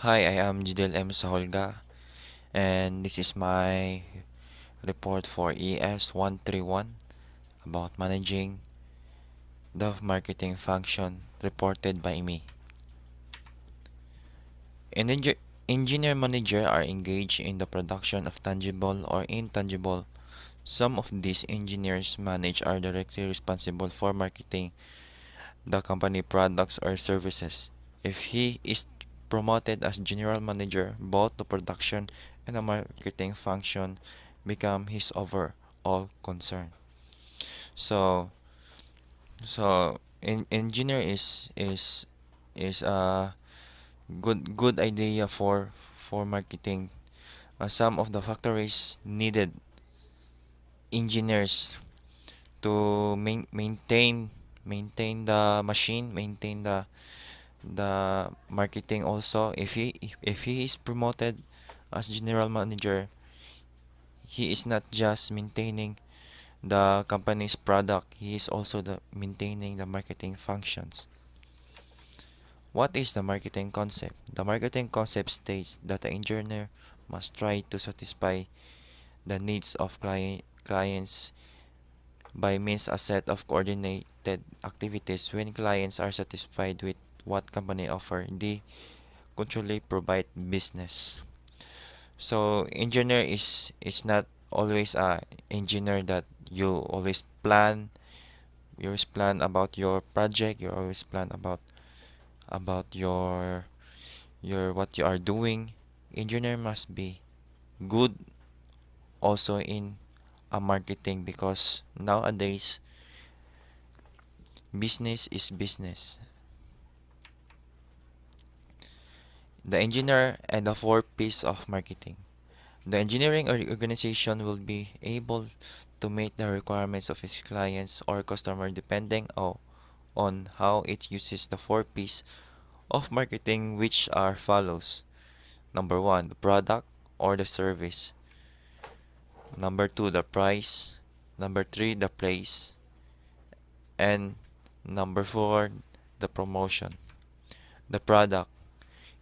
Hi, I am Jidel M. Saholga, and this is my report for ES 131 about managing the marketing function reported by me. Engineer manager are engaged in the production of tangible or intangible. Some of these engineers manage are directly responsible for marketing the company products or services. If he is promoted as general manager, both the production and the marketing function become his overall concern. So, engineer is a good idea for marketing. Some of the factories needed engineers to maintain the machine, maintain the marketing also. If he is promoted as general manager, he is not just maintaining the company's product, he is also the maintaining the marketing functions. What is the marketing concept? The marketing concept states that the engineer must try to satisfy the needs of clients by means a set of coordinated activities. When clients are satisfied with what company offer, they control provide business. So engineer is not always a engineer that you always plan about your project, you always plan about your what you are doing. Engineer must be good also in a marketing because nowadays business is business. The engineer and the four P's of marketing. The engineering organization will be able to meet the requirements of its clients or customer depending on how it uses the four P's of marketing, which are follows. Number one, the product or the service. Number two, the price. Number three, the place. And number four, the promotion. The product.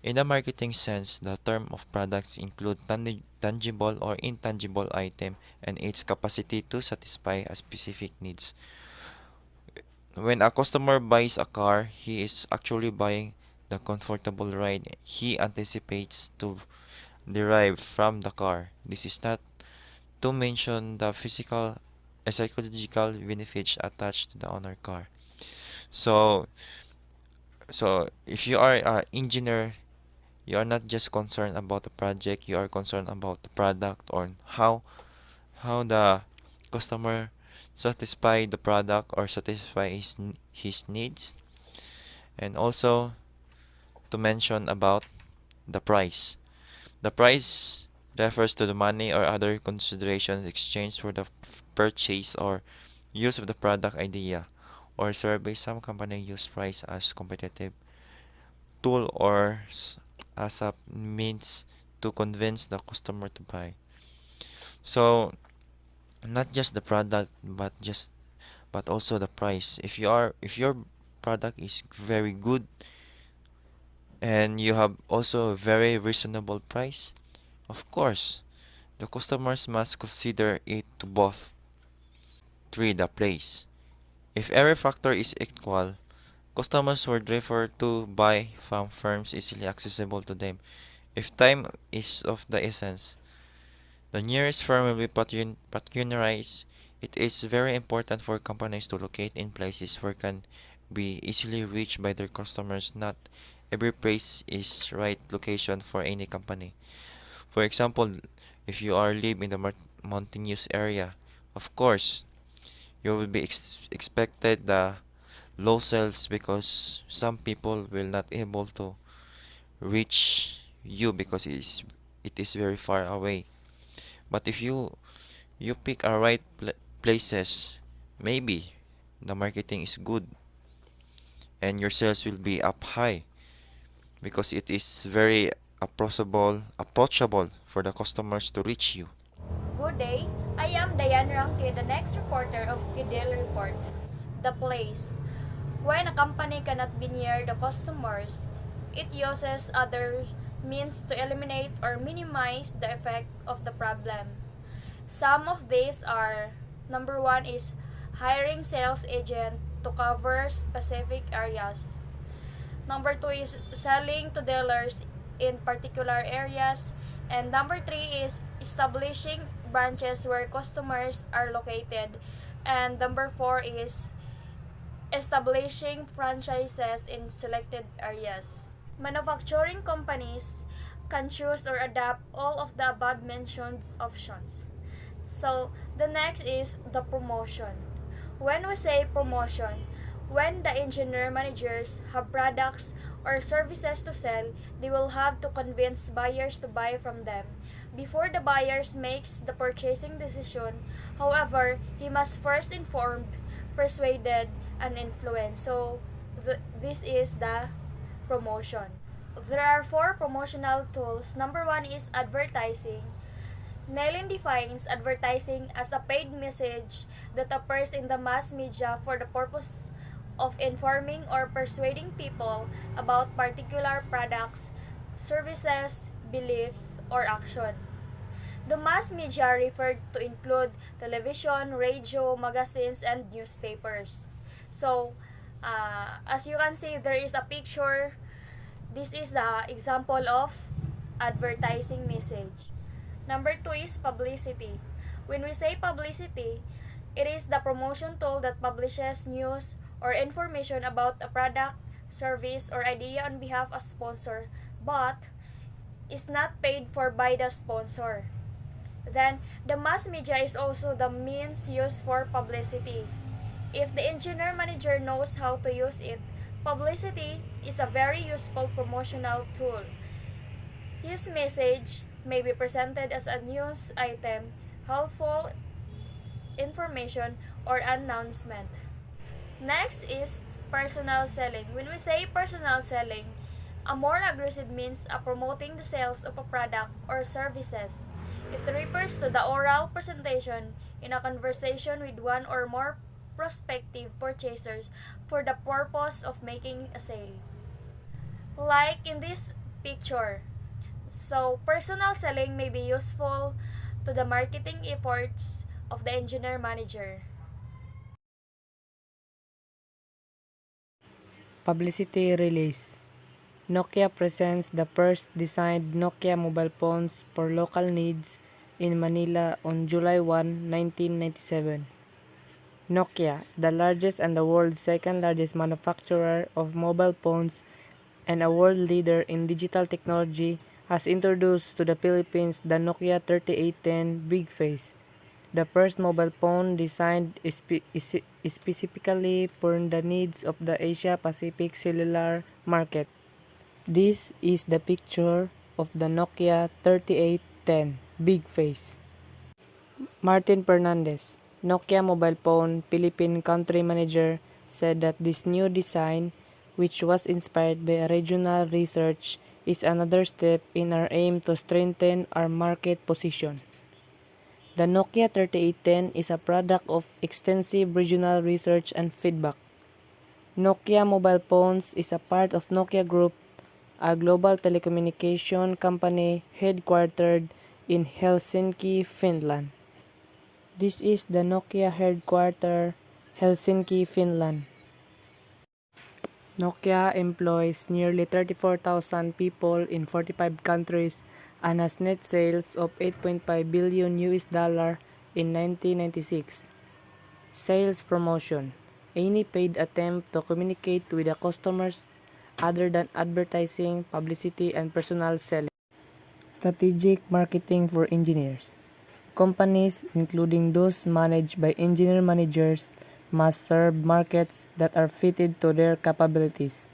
In the marketing sense, the term of products include tangible or intangible item and its capacity to satisfy a specific needs. When a customer buys a car, he is actually buying the comfortable ride he anticipates to derive from the car. This is not to mention the physical and psychological benefits attached to the owner car. So, so if you are an engineer, you are not just concerned about the project, you are concerned about the product or how the customer satisfy the product or satisfy his needs. And also to mention about the price. The price refers to the money or other considerations exchanged for the purchase or use of the product idea or service. Some company use price as competitive tool or as a means to convince the customer to buy. So not just the product but also the price. If your product is very good and you have also a very reasonable price, of course the customers must consider it to both. 3. The place. If every factor is equal, customers would prefer to buy from firms easily accessible to them. If time is of the essence, the nearest firm will be patronized. It is very important for companies to locate in places where can be easily reached by their customers. Not every place is right location for any company. For example, if you are live in the mountainous area, of course, you will be expected the low sales because some people will not able to reach you because it is very far away. But if you pick a right places, maybe the marketing is good and your sales will be up high because it is very approachable for the customers to reach you. Good day. I am Diane Rangke, the next reporter of Kidel Report. The place. When a company cannot be near the customers, it uses other means to eliminate or minimize the effect of the problem. Some of these are: number one is hiring sales agent to cover specific areas. Number two is selling to dealers in particular areas. And number three is establishing branches where customers are located. And number four is establishing franchises in selected areas. Manufacturing companies can choose or adapt all of the above mentioned options. So, the next is the promotion. When we say promotion, when the engineer managers have products or services to sell, they will have to convince buyers to buy from them. Before the buyers makes the purchasing decision, however, he must first inform, persuaded, and influence. So, this is the promotion. There are four promotional tools. Number one is advertising. Nellin defines advertising as a paid message that appears in the mass media for the purpose of informing or persuading people about particular products, services, beliefs, or action. The mass media referred to include television, radio, magazines, and newspapers. So, as you can see, there is a picture. This is the example of advertising message. Number two is publicity. When we say publicity, it is the promotion tool that publishes news or information about a product, service, or idea on behalf of a sponsor, but is not paid for by the sponsor. Then, the mass media is also the means used for publicity. If the engineer manager knows how to use it, publicity is a very useful promotional tool. His message may be presented as a news item, helpful information, or announcement. Next is personal selling. When we say personal selling, a more aggressive means of promoting the sales of a product or services. It refers to the oral presentation in a conversation with one or more prospective purchasers for the purpose of making a sale. Like in this picture. So, personal selling may be useful to the marketing efforts of the engineer manager. Publicity release. Nokia presents the first designed Nokia mobile phones for local needs in Manila on July 1, 1997. Nokia, the largest and the world's second largest manufacturer of mobile phones and a world leader in digital technology, has introduced to the Philippines the Nokia 3810 Big Face, the first mobile phone designed specifically for the needs of the Asia-Pacific cellular market. This is the picture of the Nokia 3810 Big Face. Martin Fernandez, Nokia mobile phone Philippine country manager, said that this new design, which was inspired by a regional research, is another step in our aim to strengthen our market position. The Nokia 3810 is a product of extensive regional research and feedback. Nokia Mobile Phones is a part of Nokia Group, a global telecommunication company headquartered in Helsinki, Finland. This is the Nokia headquarters, Helsinki, Finland. Nokia employs nearly 34,000 people in 45 countries and has net sales of $8.5 billion in 1996. Sales promotion. Any paid attempt to communicate with the customers other than advertising, publicity, and personal selling. Strategic marketing for engineers. Companies, including those managed by engineer managers, must serve markets that are fitted to their capabilities.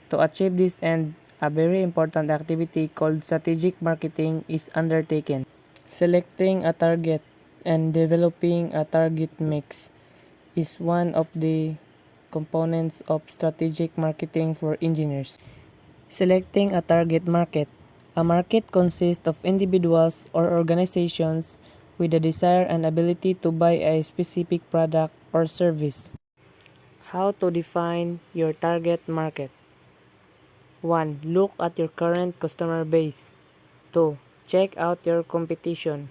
To achieve this end, a very important activity called strategic marketing is undertaken. Selecting a target and developing a target mix is one of the components of strategic marketing for engineers. Selecting a target market. A market consists of individuals or organizations with the desire and ability to buy a specific product or service. How to define your target market. 1. Look at your current customer base. 2. Check out your competition.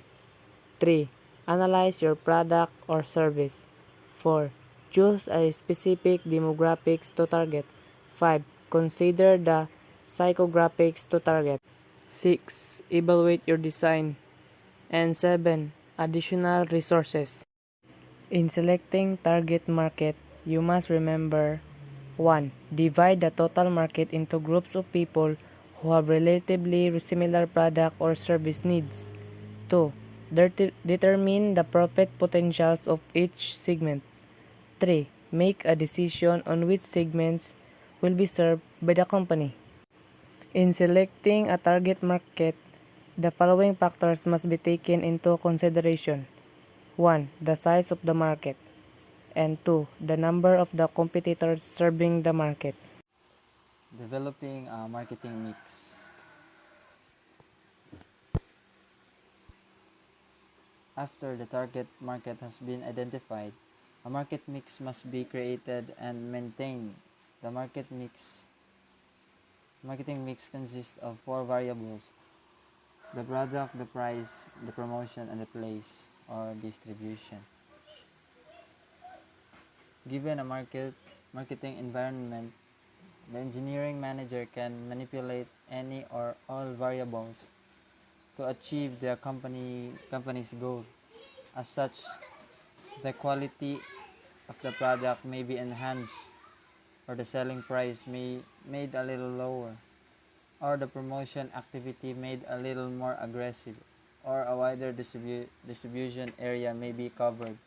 3. Analyze your product or service. 4. Choose a specific demographics to target. 5. Consider the psychographics to target. 6. Evaluate your design. And 7. Additional resources. In selecting target market, you must remember 1. Divide the total market into groups of people who have relatively similar product or service needs. 2. Determine the profit potentials of each segment. 3. Make a decision on which segments will be served by the company. In selecting a target market, the following factors must be taken into consideration. 1. The size of the market. And 2. The number of the competitors serving the market. Developing a marketing mix. After the target market has been identified, a market mix must be created and maintained. The marketing mix consists of 4 variables: the product, the price, the promotion, and the place or distribution. Given a marketing environment, the engineering manager can manipulate any or all variables to achieve the company's goal. As such, the quality of the product may be enhanced, or the selling price may made a little lower, or the promotion activity made a little more aggressive, or a wider distribution area may be covered.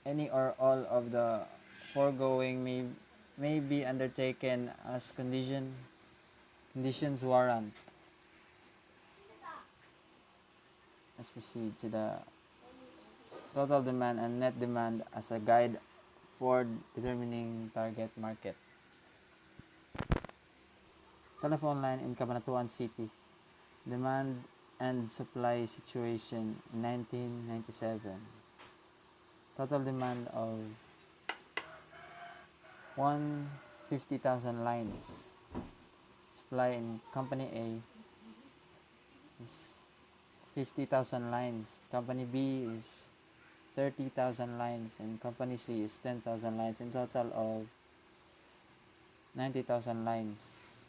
Any or all of the foregoing may be undertaken as conditions warrant. Let's proceed to the total demand and net demand as a guide for determining target market. Telephone line in Cabanatuan City. Demand and supply situation in 1997. Total demand of 150,000 lines. Supply in Company A is 50,000 lines. Company B is 30,000 lines, and Company C is 10,000 lines. In total of 90,000 lines.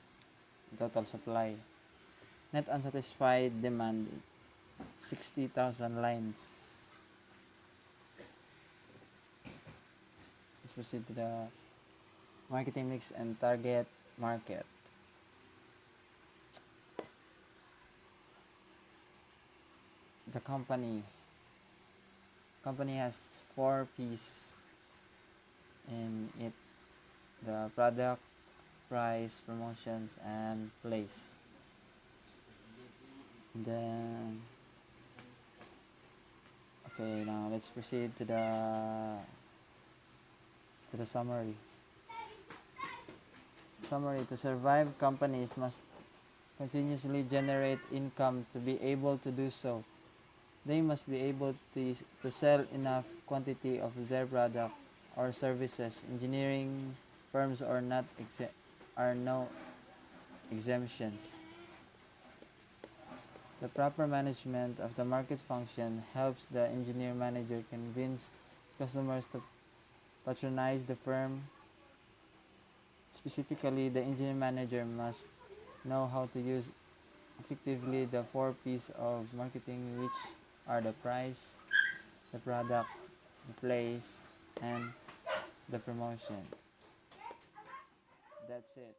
Total supply. Net unsatisfied demand 60,000 lines. Let's proceed to the marketing mix and target market. The company has 4 P's in it: the product, price, promotions, and place. Then now let's proceed to the summary. To survive, companies must continuously generate income. To be able to do so, they must be able to sell enough quantity of their product or services. Engineering firms are no exemptions. The proper management of the market function helps the engineer manager convince customers to patronize the firm. Specifically, the engineer manager must know how to use effectively the 4 P's of marketing, which are the price, the product, the place, and the promotion. That's it.